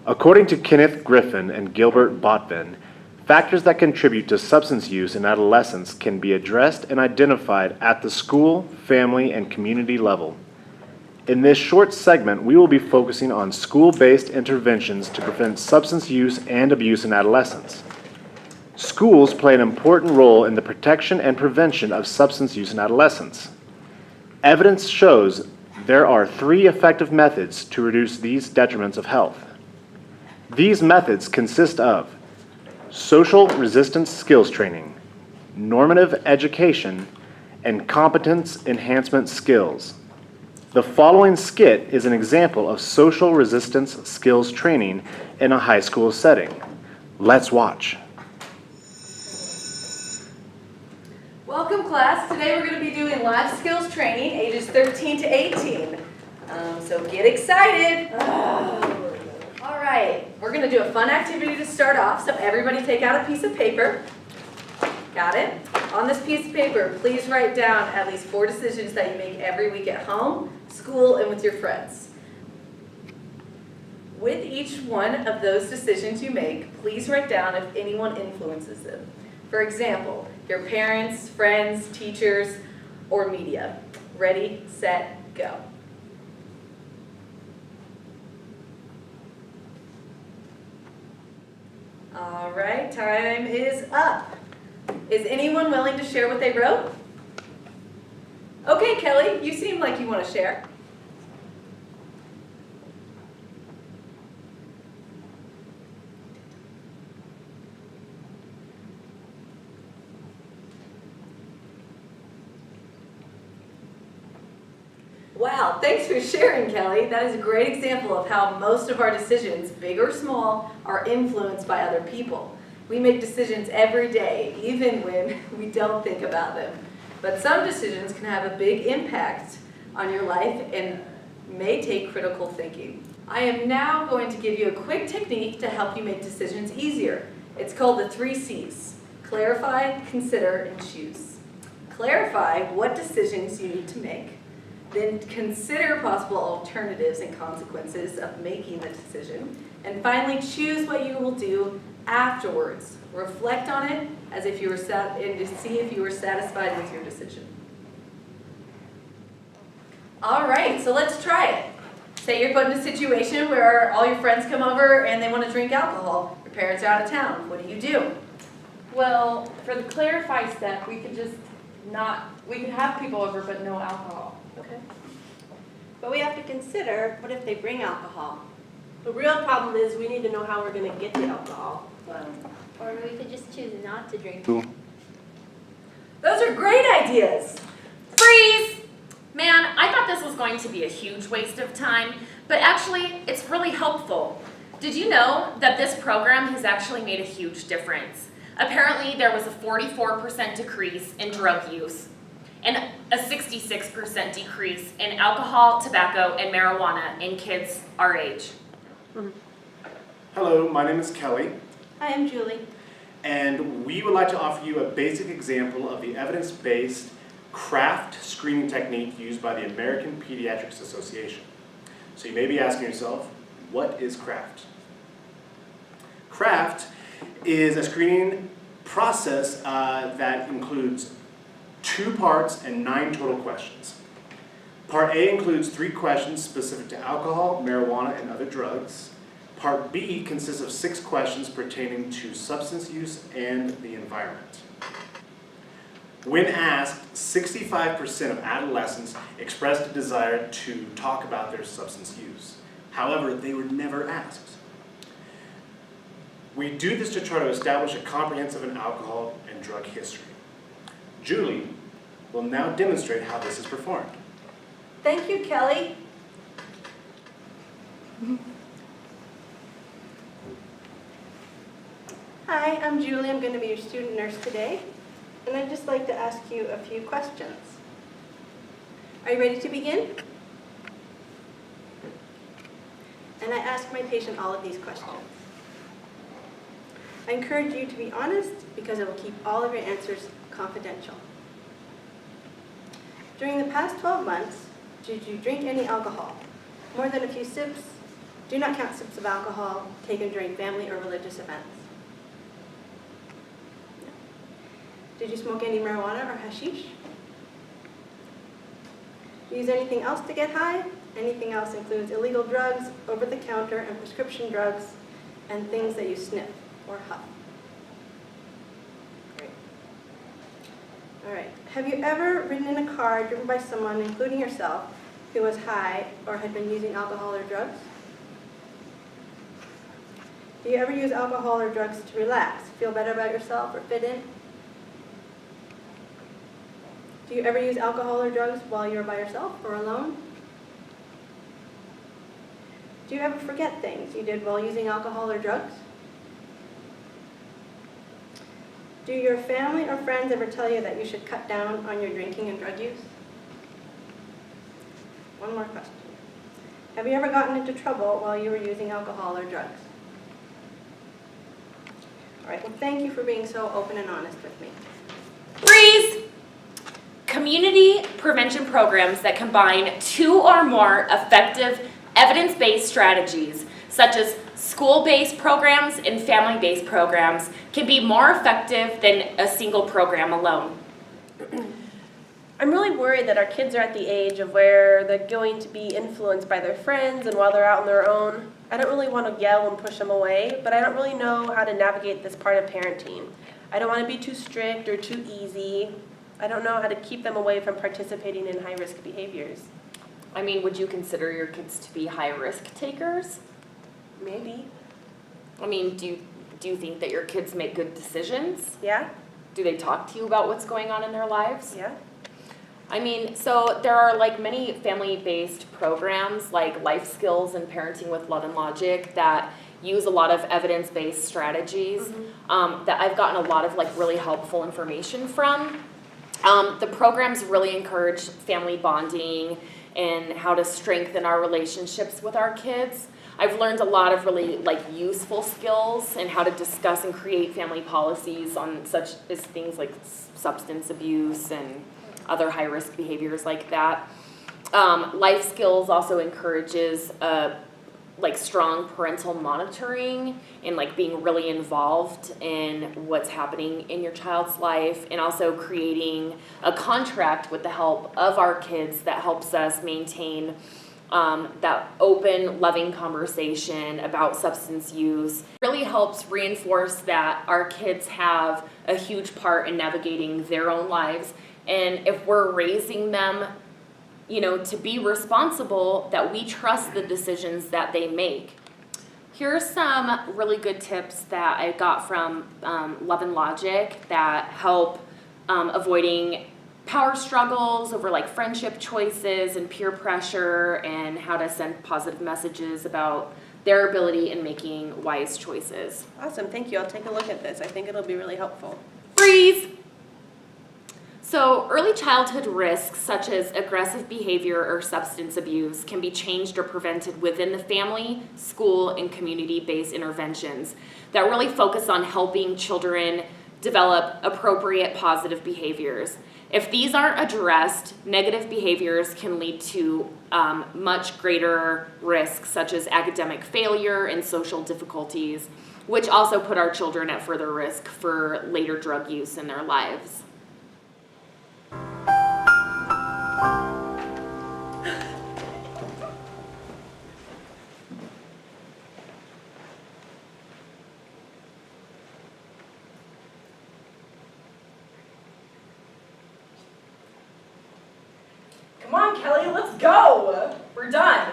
According to Kenneth Griffin and Gilbert Botvin, factors that contribute to substance use in adolescents can be addressed and identified at the school, family, and community level. In this short segment, we will be focusing on school-based interventions to prevent substance use and abuse in adolescents. Schools play an important role in the protection and prevention of substance use in adolescents. Evidence shows there are 3 effective methods to reduce these detriments of health. These methods consist of social resistance skills training, normative education, and competence enhancement skills. The following skit is an example of social resistance skills training in a high school setting. Let's watch. Welcome, class. Today we're going to be doing life skills training, ages 13 to 18. So get excited. All right, we're going to do a fun activity to start off. So everybody take out a piece of paper. Got it? On this piece of paper, please write down at least 4 decisions that you make every week at home, school, and with your friends. With each one of those decisions you make, please write down if anyone influences them. For example, your parents, friends, teachers, or media. Ready, set, go. All right, time is up. Is anyone willing to share what they wrote? Okay, Kelly, you seem like you want to share. Wow, thanks for sharing, Kelly. That is a great example of how most of our decisions, big or small, are influenced by other people. We make decisions every day, even when we don't think about them. But some decisions can have a big impact on your life and may take critical thinking. I am now going to give you a quick technique to help you make decisions easier. It's called the 3 C's. Clarify, consider, and choose. Clarify what decisions you need to make. Then consider possible alternatives and consequences of making the decision. And finally, choose what you will do afterwards. Reflect on it as if you were and to see if you were satisfied with your decision. All right, so let's try it. Say you're put in a situation where all your friends come over and they want to drink alcohol. Your parents are out of town. What do? Well, for the clarify step, we could have people over but no alcohol. Okay. But we have to consider, what if they bring alcohol? The real problem is we need to know how we're going to get the alcohol. Or we could just choose not to drink. Cool. Those are great ideas. Freeze! Man, I thought this was going to be a huge waste of time, but actually, it's really helpful. Did you know that this program has actually made a huge difference? Apparently, there was a 44% decrease in drug use and a 66% decrease in alcohol, tobacco, and marijuana in kids our age. Hello, my name is Kelly, I am Julie. and we would like to offer you a basic example of the evidence-based CRAFT screening technique used by the American Pediatrics Association. So you may be asking yourself, what is CRAFT? CRAFT is a screening process that includes 2 parts and 9 total questions. Part A includes 3 questions specific to alcohol, marijuana, and other drugs. Part B consists of 6 questions pertaining to substance use and the environment. When asked, 65% of adolescents expressed a desire to talk about their substance use. However, they were never asked. We do this to try to establish a comprehensive alcohol and drug history. Julie will now demonstrate how this is performed. Thank you, Kelly. Hi, I'm Julie. I'm going to be your student nurse today. And I'd just like to ask you a few questions. Are you ready to begin? And I ask my patient all of these questions. I encourage you to be honest because I will keep all of your answers confidential. During the past 12 months, did you drink any alcohol? More than a few sips, Do not count sips of alcohol taken during family or religious events. No. Did you smoke any marijuana or hashish? Use anything else to get high? Anything else includes illegal drugs, over-the-counter and prescription drugs, and things that you sniff or huff. Great. All right. Have you ever ridden in a car driven by someone, including yourself, who was high or had been using alcohol or drugs? Do you ever use alcohol or drugs to relax, feel better about yourself, or fit in? Do you ever use alcohol or drugs while you're by yourself or alone? Do you ever forget things you did while using alcohol or drugs? Do your family or friends ever tell you that you should cut down on your drinking and drug use? One more question. Have you ever gotten into trouble while you were using alcohol or drugs? All right, well, thank you for being so open and honest with me. Freeze! Community prevention programs that combine 2 or more effective evidence-based strategies, such as school-based programs and family-based programs, can be more effective than a single program alone. I'm really worried that our kids are at the age of where they're going to be influenced by their friends, and while they're out on their own, I don't really want to yell and push them away, but I don't really know how to navigate this part of parenting. I don't want to be too strict or too easy. I don't know how to keep them away from participating in high-risk behaviors. I mean, would you consider your kids to be high-risk takers? Maybe. I mean, do you think that your kids make good decisions? Yeah? Do they talk to you about what's going on in their lives? Yeah? I mean, so there are like many family-based programs like Life Skills and Parenting with Love and Logic that use a lot of evidence-based strategies that I've gotten a lot of like really helpful information from. The programs really encourage family bonding and how to strengthen our relationships with our kids. I've learned a lot of really like useful skills and how to discuss and create family policies on such as things like substance abuse and other high-risk behaviors like that. Life Skills also encourages like strong parental monitoring and like being really involved in what's happening in your child's life, and also creating a contract with the help of our kids that helps us maintain that open, loving conversation about substance use. Really helps reinforce that our kids have a huge part in navigating their own lives, and if we're raising them, you know, to be responsible, that we trust the decisions that they make. Here are some really good tips that I got from Love and Logic that help avoiding power struggles over like friendship choices and peer pressure, and how to send positive messages about their ability in making wise choices. Awesome, thank you. I'll take a look at this. I think it'll be really helpful. Freeze! So early childhood risks such as aggressive behavior or substance abuse can be changed or prevented within the family, school, and community-based interventions that really focus on helping children develop appropriate positive behaviors. If these aren't addressed, negative behaviors can lead to much greater risks such as academic failure and social difficulties, which also put our children at further risk for later drug use in their lives. Come on, Kelly, let's go. We're done.